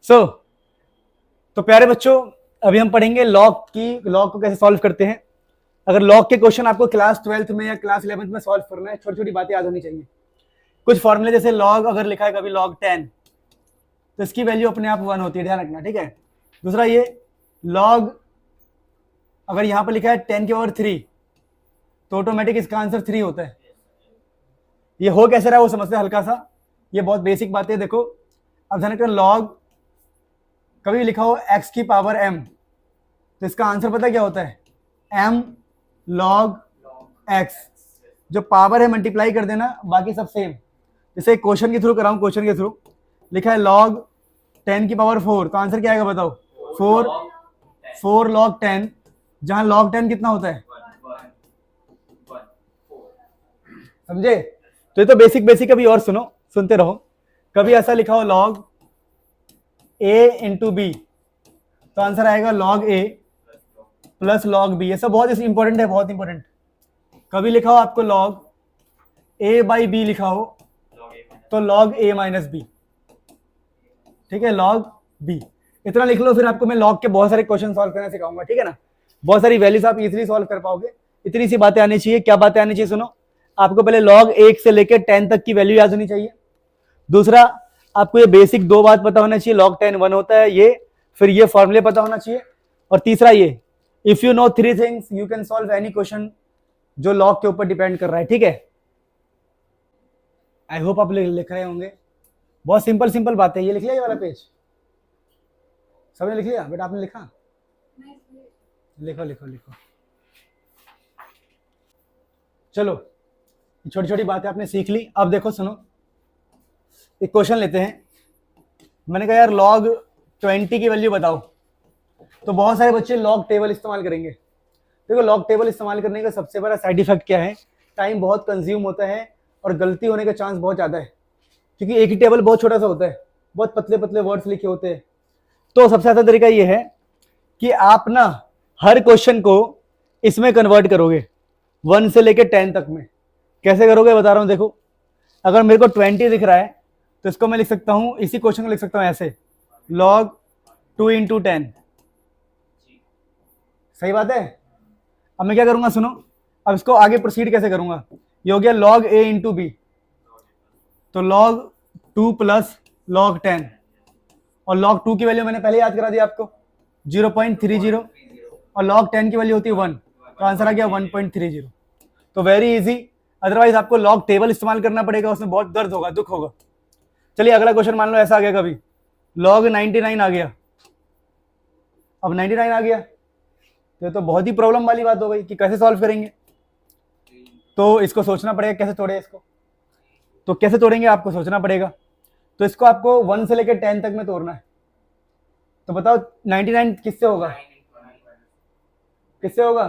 सो तो प्यारे बच्चों, अभी हम पढ़ेंगे लॉग को कैसे सॉल्व करते हैं। अगर लॉग के क्वेश्चन आपको क्लास 12th में या क्लास 11th में सॉल्व करना है, छोटी छोटी बातें याद होनी चाहिए। कुछ फॉर्मूले जैसे लॉग अगर लिखा है कभी log 10, तो इसकी वैल्यू अपने आप 1 होती है, ध्यान रखना, ठीक है। दूसरा ये लॉग अगर यहां पर लिखा है 10 की पावर 3, तो ऑटोमेटिक इसका आंसर 3 होता है। ये हो कैसे रहा है वो समझते हैं हल्का सा, ये बहुत बेसिक बातें देखो। अब ध्यान रखना, लॉग कभी लिखा हो x की पावर m, तो इसका आंसर पता क्या होता है, m log x। जो पावर है मल्टीप्लाई कर देना, बाकी सब सेम। जैसे क्वेश्चन के थ्रू कराऊं, क्वेश्चन के थ्रू लिखा है log 10 की पावर 4, तो आंसर क्या आएगा बताओ, 4 log 10, जहां log 10 कितना होता है, समझे। तो ये तो बेसिक बेसिक, अभी और सुनो, सुनते रहो। कभी ऐसा लिखा हो log a इंटू बी, तो आंसर आएगा log a plus log b। ये सब बहुत इंपॉर्टेंट है, बहुत इंपॉर्टेंट। कभी लिखा हो आपको log a बाई बी लिखा हो, तो log a माइनस बी, ठीक है, log b। इतना लिख लो, फिर आपको मैं log के बहुत सारे क्वेश्चन सॉल्व करना सिखाऊंगा, ठीक है ना। बहुत सारी वैल्यूज आप इजीली सॉल्व कर पाओगे। इतनी सी बातें आनी चाहिए। क्या बातें आनी चाहिए, सुनो। आपको पहले log 1 से लेकर 10 तक की वैल्यू याद होनी चाहिए। दूसरा, आपको ये बेसिक दो बात पता होना चाहिए, log 10 1 होता है ये, फिर ये फॉर्मूले पता होना चाहिए। और तीसरा ये, if you know 3 things you can solve any question जो log के ऊपर डिपेंड कर रहा है, ठीक है। आई होप आप लिख रहे होंगे। बहुत सिंपल सिंपल बातें। ये लिख लिया ये वाला पेज, सबने लिख लिया बेटा, आपने लिखा, लिखो लिखो लिखो। चलो, छोटी छोटी बातें आपने सीख ली। अब देखो सुनो, एक क्वेश्चन लेते हैं। मैंने कहा यार log 20 की वैल्यू बताओ, तो बहुत सारे बच्चे log टेबल इस्तेमाल करेंगे। देखो, log टेबल इस्तेमाल करने का सबसे बड़ा साइड इफेक्ट क्या है, टाइम बहुत कंज्यूम होता है और गलती होने का चांस बहुत ज़्यादा है, क्योंकि एक ही टेबल बहुत छोटा सा होता है, बहुत पतले पतले वर्ड्स लिखे होते हैं। तो सबसे आसान तरीका ये है कि आप ना हर क्वेश्चन को इसमें कन्वर्ट करोगे 1 से लेकर 10 तक में। कैसे करोगे बता रहा हूं, देखो। अगर मेरे को 20 दिख रहा है, तो इसको मैं लिख सकता हूं, इसी क्वेश्चन को लिख सकता हूं ऐसे, log 2 इंटू 10। सही बात है। अब मैं क्या करूंगा, सुनो। अब इसको आगे प्रोसीड कैसे करूंगा, ये हो गया log a इंटू बी, तो log 2 प्लस log 10, और log 2 की वैल्यू मैंने पहले याद करा दी आपको, 0.30, और log 10 की वैल्यू होती है 1, तो आंसर आ गया 1.30। तो वेरी इजी। अदरवाइज आपको log टेबल इस्तेमाल करना पड़ेगा, उसमें बहुत दर्द होगा, दुख होगा। चलिए अगला क्वेश्चन मान लो ऐसा आ गया, कभी log 99 आ गया। अब 99 आ गया, तो बहुत ही प्रॉब्लम वाली बात हो गई कि कैसे सॉल्व करेंगे। तो इसको सोचना पड़ेगा कैसे तोड़े इसको। तो कैसे तोड़ेंगे आपको सोचना पड़ेगा। तो इसको आपको 1 से लेकर 10 तक में तोड़ना है। तो बताओ 99 किससे होगा, किससे होगा,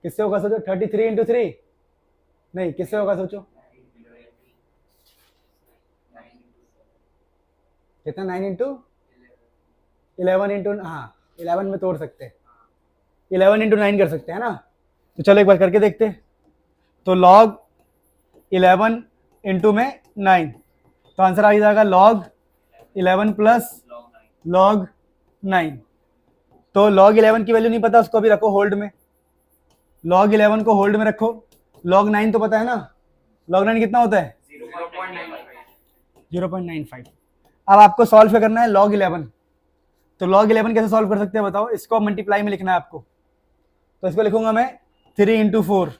किससे होगा सोचो। 33 इंटू 3 नहीं, किससे होगा सोचो, कितना, 9 इंटू 11 इंटू, हाँ 11 में तोड़ सकते हैं, 11 इंटू 9 कर सकते हैं ना। तो चलो एक बार करके देखते हैं। तो log 11 इंटू में 9, तो आंसर आ जाएगा log 11 प्लस log 9। तो log 11 की वैल्यू नहीं पता, उसको भी रखो होल्ड में, log 11 को होल्ड में रखो। log 9 तो पता है ना, log 9 कितना होता है, 0.95। अब आपको सॉल्व क्या करना है, log 11। तो log 11 कैसे सॉल्व कर सकते हैं बताओ। इसको मल्टीप्लाई में लिखना है आपको, तो इसको लिखूंगा मैं 3 इंटू 4।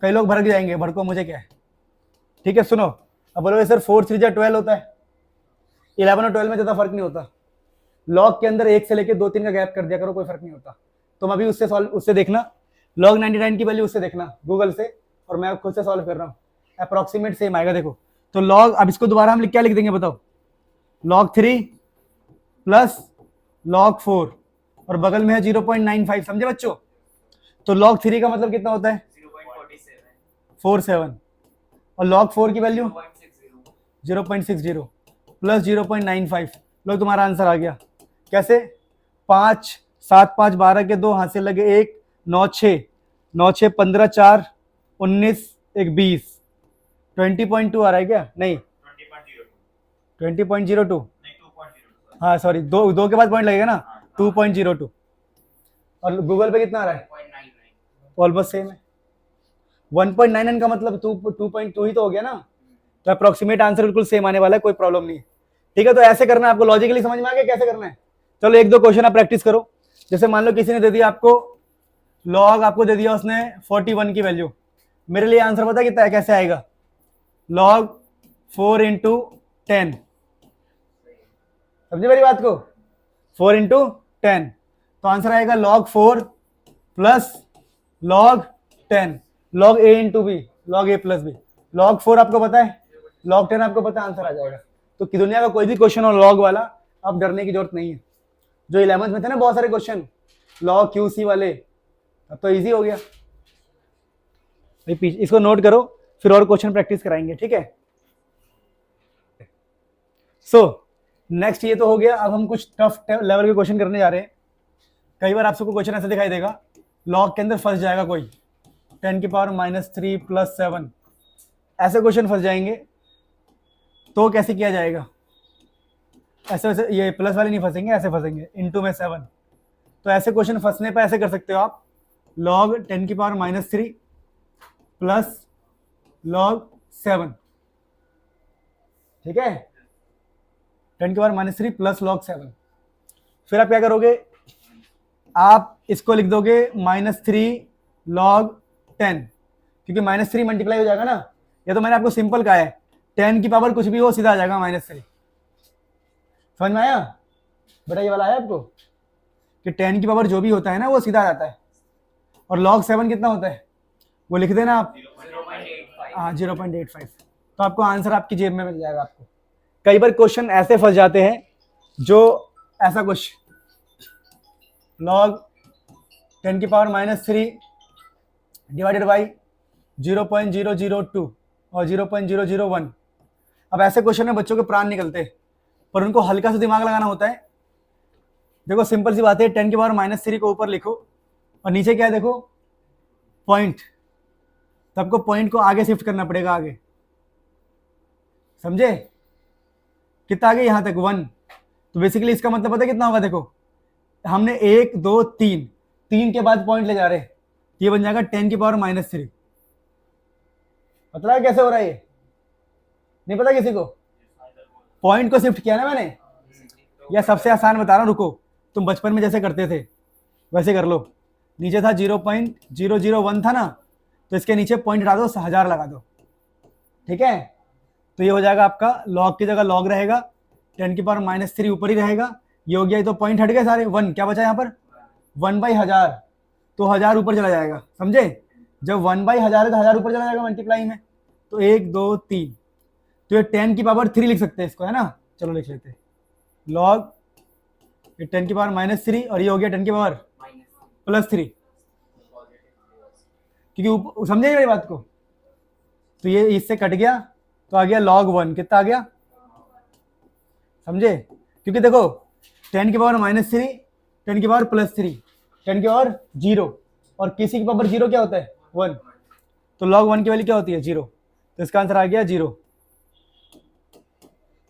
कई लोग भड़क जाएंगे, भड़को मुझे क्या है, ठीक है। सुनो, अब बोलोगे सर 4 3 12 होता है, 11 और 12 में ज़्यादा फर्क नहीं होता। log के अंदर 1 से लेकर 2 3 का गैप कर दिया करो, कोई फर्क नहीं होता। तुम अभी उससे देखना, log 99 की वैल्यू उससे देखना गूगल से, और मैं खुद से सॉल्व कर रहा हूँ, अप्रोक्सीमेट सेम आएगा। देखो, तो log, अब इसको दोबारा हम क्या लिख देंगे बताओ, log 3 प्लस log 4, और बगल में है 0.95, समझे बच्चों। तो log 3 का मतलब कितना होता है, 0.47, और log 4 की वैल्यू 0.60 प्लस 0.95। लो तुम्हारा आंसर आ गया। कैसे, 5 7 5 12 के 2 हाथ से लगे 1, 9 6 9 6 15 4 19 1 20, 20.2 आ रहा है क्या, नहीं 20.02, हाँ सॉरी, दो के बाद पॉइंट लगेगा ना, 2.02। और गूगल पे कितना आ रहा है? 0.99। ऑलमोस्ट सेम है। 1.99 का मतलब 2.2 ही तो हो गया ना, तो अप्रोक्सीमेट आंसर बिल्कुल सेम आने वाला है, कोई प्रॉब्लम नहीं है। ठीक है, तो ऐसे करना है आपको, लॉजिकली समझ में आ गया कैसे करना है। चलो एक दो क्वेश्चन आप प्रैक्टिस करो। जैसे मान लो किसी ने दे दिया आपको लॉग, आपको दे दिया उसने 41 की वैल्यू, मेरे लिए आंसर पता कितना है, कैसे आएगा? लॉग 4 इंटू 10, समझे मेरी बात को? 4 इंटू 10, तो आंसर आएगा log 4 plus log 10, log a into b, log a plus b. log 4 आपको पता है, log 10 आपको पता है, आंसर आ जाएगा। तो कि दुनिया का कोई भी क्वेश्चन हो लॉग वाला, अब डरने की जरूरत नहीं है। जो 11th में थे ना बहुत सारे क्वेश्चन लॉग क्यूसी वाले, अब तो इजी हो गया भाई। इसको नोट करो, फिर और क्वेश्चन प्रैक्टिस कराएंगे, ठीक है। सो नेक्स्ट ये तो हो गया। अब हम कुछ टफ लेवल के क्वेश्चन करने जा रहे हैं। कई बार आप सबको क्वेश्चन ऐसा दिखाई देगा, लॉग के अंदर फंस जाएगा कोई, 10 की पावर -3 + 7, ऐसे क्वेश्चन फंस जाएंगे। तो कैसे किया जाएगा? ऐसे वैसे ये प्लस वाले नहीं फंसेंगे, ऐसे फंसेंगे इंटू में 7। तो ऐसे क्वेश्चन फंसने पर ऐसे कर सकते हो आप, log 10 की पावर -3 प्लस log 7, ठीक है, 10 की पावर -3 प्लस log 7। फिर आप क्या करोगे, आप इसको लिख दोगे -3 log 10, क्योंकि -3 मल्टीप्लाई हो जाएगा ना। या तो मैंने आपको सिंपल कहा है, 10 की पावर कुछ भी हो सीधा आ जाएगा -3। समझ में आया बेटा? ये वाला आया आपको कि 10 की पावर जो भी होता है ना वो सीधा आ जाता है। और log 7 कितना होता है वो लिख देना आप, 0.85। हाँ 0.85। तो आपको आंसर आपकी जेब में मिल जाएगा आपको। कई बार क्वेश्चन ऐसे फंस जाते हैं, जो ऐसा कुछ log 10 की पावर -3 डिवाइडेड बाई 0.002 और 0.001। अब ऐसे क्वेश्चन में बच्चों के प्राण निकलते हैं, पर उनको हल्का सा दिमाग लगाना होता है। देखो सिंपल सी बात है, 10 की पावर -3 को ऊपर लिखो और नीचे क्या है देखो, पॉइंट। तो आपको पॉइंट को आगे शिफ्ट करना पड़ेगा, आगे, समझे? कितना आगे? यहां तक 1। तो बेसिकली इसका मतलब पता है कितना होगा? देखो हमने 1 2 3 के बाद पॉइंट ले जा रहे हैं, ये बन जाएगा 10 की पावर -3। मतलब कैसे हो रहा है ये? नहीं पता किसी को? पॉइंट को शिफ्ट किया ना मैंने, या सबसे आसान बता रहा हूं, रुको, तुम बचपन में जैसे करते थे वैसे कर लो। नीचे था 0.001 था ना, तो इसके नीचे पॉइंट हटा दो, 1000 लगा दो, ठीक है। तो ये हो जाएगा आपका, लॉग की जगह लॉग रहेगा, 10 की पावर -3 ऊपर ही रहेगा, ये हो गया। ये तो पॉइंट हट गए सारे, 1 क्या बचा यहाँ पर? 1/1000, तो 1000 ऊपर चला जाएगा, समझे? जब 1/1000 है तो 1000 ऊपर चला जाएगा मल्टीप्लाई में। तो 1 2 3, तो ये 10 की पावर 3 लिख सकते हैं इसको, है ना? चलो लिख लेते हैं, लॉग 10 की पावर -3 और ये हो गया 10 की पावर +3, क्योंकि समझे मेरी बात को? तो ये इससे कट गया, तो आ गया log 1, कितना आ गया, समझे? क्योंकि देखो 10 की पावर -3, 10 की पावर +3, 10 की पावर 0, और किसी की पावर 0 क्या होता है? 1। तो log 1 की वैल्यू क्या होती है? 0। तो इसका आंसर आ गया 0।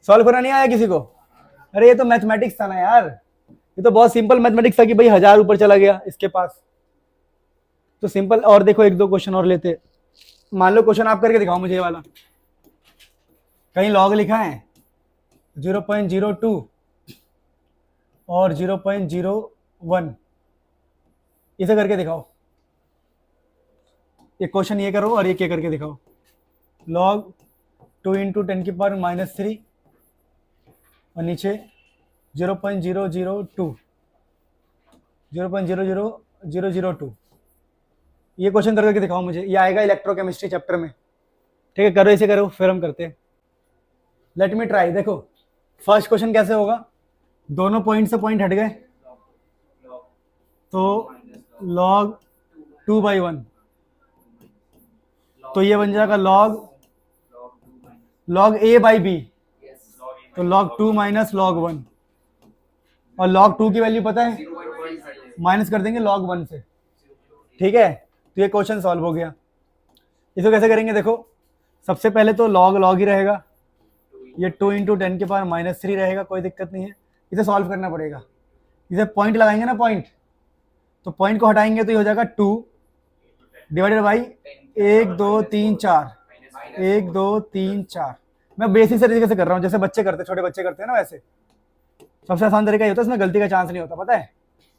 सॉल्व करना नहीं आया किसी को? अरे ये तो मैथमेटिक्स था ना यार, ये तो बहुत सिंपल मैथमेटिक्स था कि भाई 1000 ऊपर चला गया इसके पास, तो सिंपल। और देखो एक दो क्वेश्चन और लेते। मान लो क्वेश्चन आप करके दिखाओ मुझे ये वाला, कहीं लॉग लिखा है 0.02 और 0.01, इसे करके दिखाओ। एक क्वेश्चन ये करो और ये करके दिखाओ, लॉग 2 इंटू 10 की पावर -3 और नीचे 0.002, 0.00002, ये क्वेश्चन करके दिखाओ मुझे। ये आएगा इलेक्ट्रोकेमिस्ट्री चैप्टर में, ठीक है। करो इसे, करो, फिर हम करते हैं। Let me try. देखो फर्स्ट क्वेश्चन कैसे होगा, दोनों पॉइंट से पॉइंट हट गए, तो log 2/1, तो ये बन जाएगा log a/b, तो log 2 - log 1, और log 2 की वैल्यू पता है, माइनस कर देंगे log 1 से, ठीक है। तो ये क्वेश्चन सॉल्व हो गया। इसको कैसे करेंगे देखो, सबसे पहले तो log ही रहेगा, ये 2 इंटू 10 की पावर -3 रहेगा, कोई दिक्कत नहीं है। इसे सॉल्व करना पड़ेगा। इसे पॉइंट लगाएंगे ना, पॉइंट, तो पॉइंट को हटाएंगे तो ये हो जाएगा 2 डिवाइडेड बाई 1 2 3 4, 1 2 3 4। मैं बेसिक से तरीके से कर रहा हूँ, जैसे बच्चे करते हैं, छोटे बच्चे करते हैं ना, वैसे सबसे आसान तरीका ये होता है, इसमें गलती का चांस नहीं होता, पता है।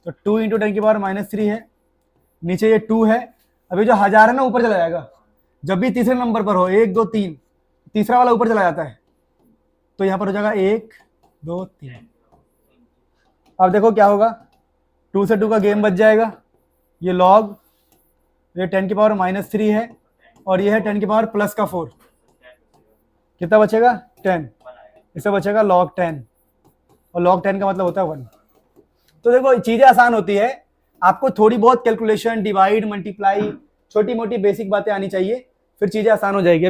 तो 2 इंटू 10⁻³ है, नीचे ये 2 है। अभी जो 1000 है ना ऊपर चला जाएगा, जब भी तीसरे नंबर पर हो 1 2 3, तीसरा वाला ऊपर चला जाता है, तो यहाँ पर हो जाएगा 1 2 3। अब देखो क्या होगा, 2 से 2 का गेम बच जाएगा, ये लॉग, ये 10⁻³ है और ये है 10⁻+4, कितना बचेगा 10, इससे बचेगा log 10, और log 10 का मतलब होता है 1। तो देखो चीजें आसान होती है, आपको थोड़ी बहुत कैलकुलेशन, डिवाइड, मल्टीप्लाई, छोटी मोटी बेसिक बातें आनी चाहिए, फिर चीजें आसान हो जाएगी।